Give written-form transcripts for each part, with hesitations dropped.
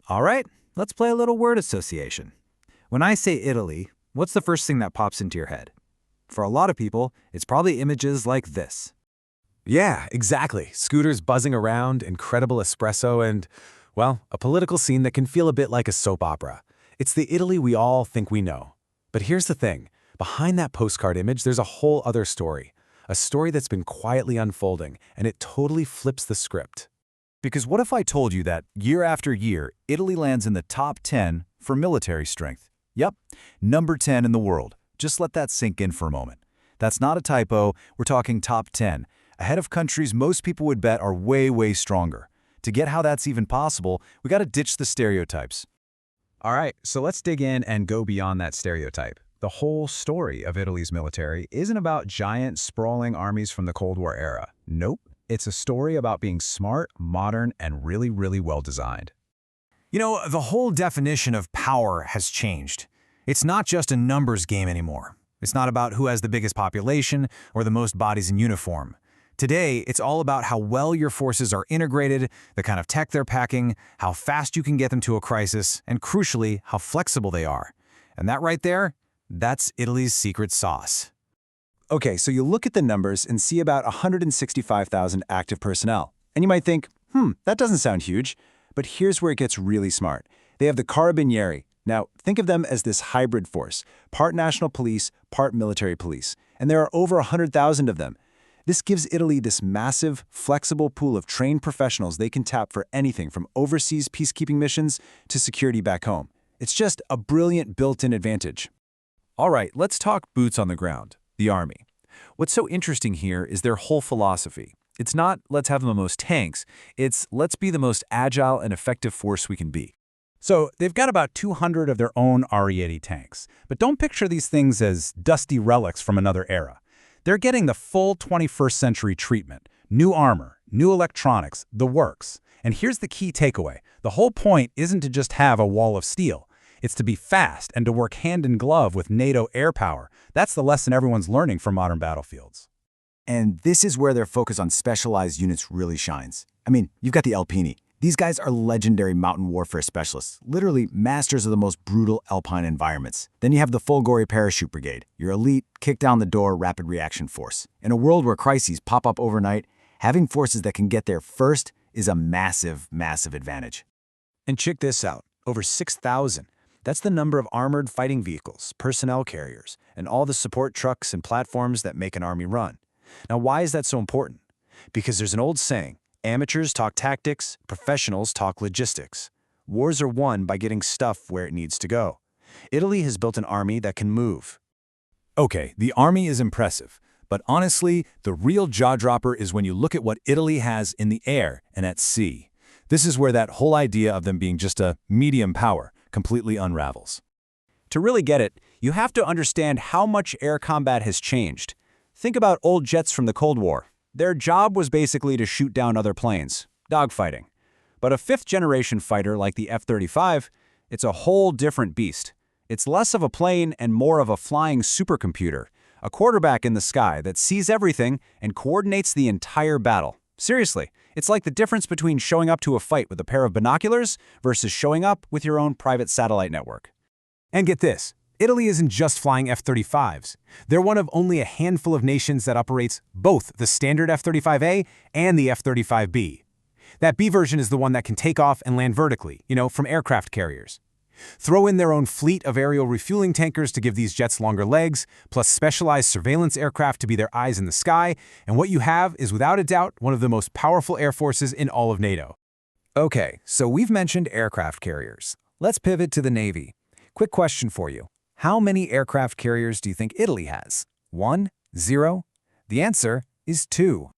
All right, let's play a little word association. When I say Italy, what's the first thing that pops into your head? For a lot of people, it's probably images like this. Yeah, exactly. Scooters buzzing around, incredible espresso, and, well, a political scene that can feel a bit like a soap opera. It's the Italy we all think we know. But here's the thing. Behind that postcard image, there's a whole other story. A story that's been quietly unfolding, and it totally flips the script. Because what if I told you that, year after year, Italy lands in the top 10 for military strength? Yep, number 10 in the world. Just let that sink in for a moment. That's not a typo, we're talking top 10, ahead of countries most people would bet are way, way stronger. To get how that's even possible, we gotta ditch the stereotypes. All right, so let's dig in and go beyond that stereotype. The whole story of Italy's military isn't about giant, sprawling armies from the Cold War era. Nope. It's a story about being smart, modern, and really, really well-designed. You know, the whole definition of power has changed. It's not just a numbers game anymore. It's not about who has the biggest population or the most bodies in uniform. Today, it's all about how well your forces are integrated, the kind of tech they're packing, how fast you can get them to a crisis, and crucially, how flexible they are. And that right there, that's Italy's secret sauce. Okay, so you look at the numbers and see about 165,000 active personnel. And you might think, that doesn't sound huge. But here's where it gets really smart. They have the Carabinieri. Now, think of them as this hybrid force, part national police, part military police. And there are over 100,000 of them. This gives Italy this massive, flexible pool of trained professionals they can tap for anything from overseas peacekeeping missions to security back home. It's just a brilliant built-in advantage. All right, let's talk boots on the ground, the army. What's so interesting here is their whole philosophy. It's not, let's have the most tanks. It's, let's be the most agile and effective force we can be. So they've got about 200 of their own RE-80 tanks. But don't picture these things as dusty relics from another era. They're getting the full 21st century treatment. New armor, new electronics, the works. And here's the key takeaway. The whole point isn't to just have a wall of steel. It's to be fast and to work hand in glove with NATO air power. That's the lesson everyone's learning from modern battlefields. And this is where their focus on specialized units really shines. I mean, you've got the Alpini. These guys are legendary mountain warfare specialists, literally masters of the most brutal alpine environments. Then you have the Folgore Parachute Brigade, your elite, kick-down-the-door rapid reaction force. In a world where crises pop up overnight, having forces that can get there first is a massive, massive advantage. And check this out, over 6,000. That's the number of armored fighting vehicles, personnel carriers, and all the support trucks and platforms that make an army run. Now, why is that so important? Because there's an old saying, amateurs talk tactics, professionals talk logistics. Wars are won by getting stuff where it needs to go. Italy has built an army that can move. Okay, the army is impressive, but honestly, the real jaw-dropper is when you look at what Italy has in the air and at sea. This is where that whole idea of them being just a medium power completely unravels. To really get it, you have to understand how much air combat has changed. Think about old jets from the Cold War. Their job was basically to shoot down other planes, dogfighting. But a fifth-generation fighter like the F-35, it's a whole different beast. It's less of a plane and more of a flying supercomputer, a quarterback in the sky that sees everything and coordinates the entire battle. Seriously, it's like the difference between showing up to a fight with a pair of binoculars versus showing up with your own private satellite network. And get this, Italy isn't just flying F-35s. They're one of only a handful of nations that operates both the standard F-35A and the F-35B. That B version is the one that can take off and land vertically, from aircraft carriers. Throw in their own fleet of aerial refueling tankers to give these jets longer legs, plus specialized surveillance aircraft to be their eyes in the sky, and what you have is without a doubt one of the most powerful air forces in all of NATO. Okay, so we've mentioned aircraft carriers. Let's pivot to the Navy. Quick question for you. How many aircraft carriers do you think Italy has? 1? 0? The answer is 2.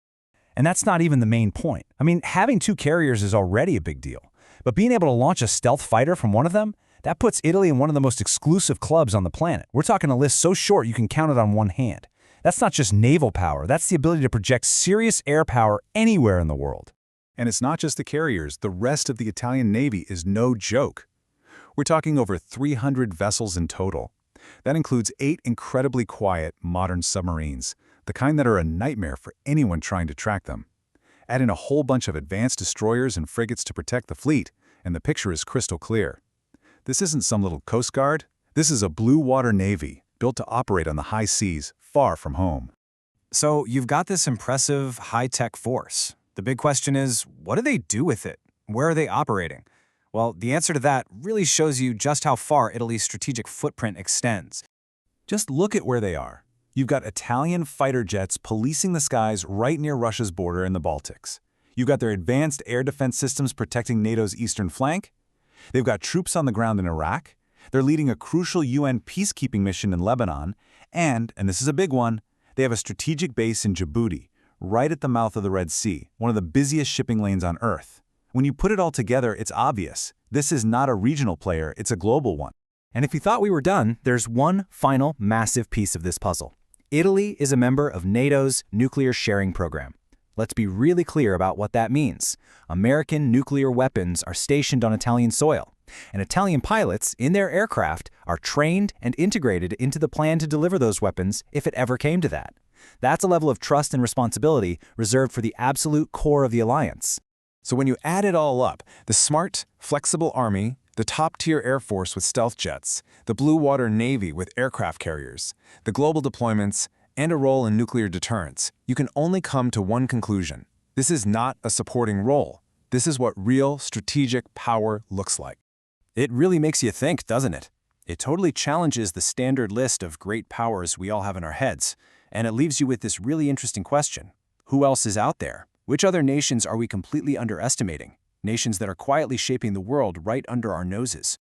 And that's not even the main point. I mean, having 2 carriers is already a big deal. But being able to launch a stealth fighter from one of them, that puts Italy in one of the most exclusive clubs on the planet. We're talking a list so short you can count it on one hand. That's not just naval power, that's the ability to project serious air power anywhere in the world. And it's not just the carriers, the rest of the Italian Navy is no joke. We're talking over 300 vessels in total. That includes 8 incredibly quiet, modern submarines, the kind that are a nightmare for anyone trying to track them. Add in a whole bunch of advanced destroyers and frigates to protect the fleet, And the picture is crystal clear. This isn't some little Coast Guard. This is a blue water navy built to operate on the high seas, far from home. So you've got this impressive high-tech force. The big question is, what do they do with it? Where are they operating? Well, the answer to that really shows you just how far Italy's strategic footprint extends. Just look at where they are. You've got Italian fighter jets policing the skies right near Russia's border in the Baltics. You've got their advanced air defense systems protecting NATO's eastern flank. They've got troops on the ground in Iraq. They're leading a crucial UN peacekeeping mission in Lebanon. And this is a big one, they have a strategic base in Djibouti, right at the mouth of the Red Sea, one of the busiest shipping lanes on Earth. When you put it all together, it's obvious. This is not a regional player, it's a global one. And if you thought we were done, there's one final massive piece of this puzzle. Italy is a member of NATO's nuclear sharing program. Let's be really clear about what that means. American nuclear weapons are stationed on Italian soil, and Italian pilots in their aircraft are trained and integrated into the plan to deliver those weapons if it ever came to that. That's a level of trust and responsibility reserved for the absolute core of the alliance. So when you add it all up, the smart, flexible army, the top-tier Air Force with stealth jets, the blue water Navy with aircraft carriers, the global deployments, and a role in nuclear deterrence, you can only come to one conclusion. This is not a supporting role. This is what real strategic power looks like. It really makes you think, doesn't it? It totally challenges the standard list of great powers we all have in our heads, and it leaves you with this really interesting question. Who else is out there? Which other nations are we completely underestimating? Nations that are quietly shaping the world right under our noses.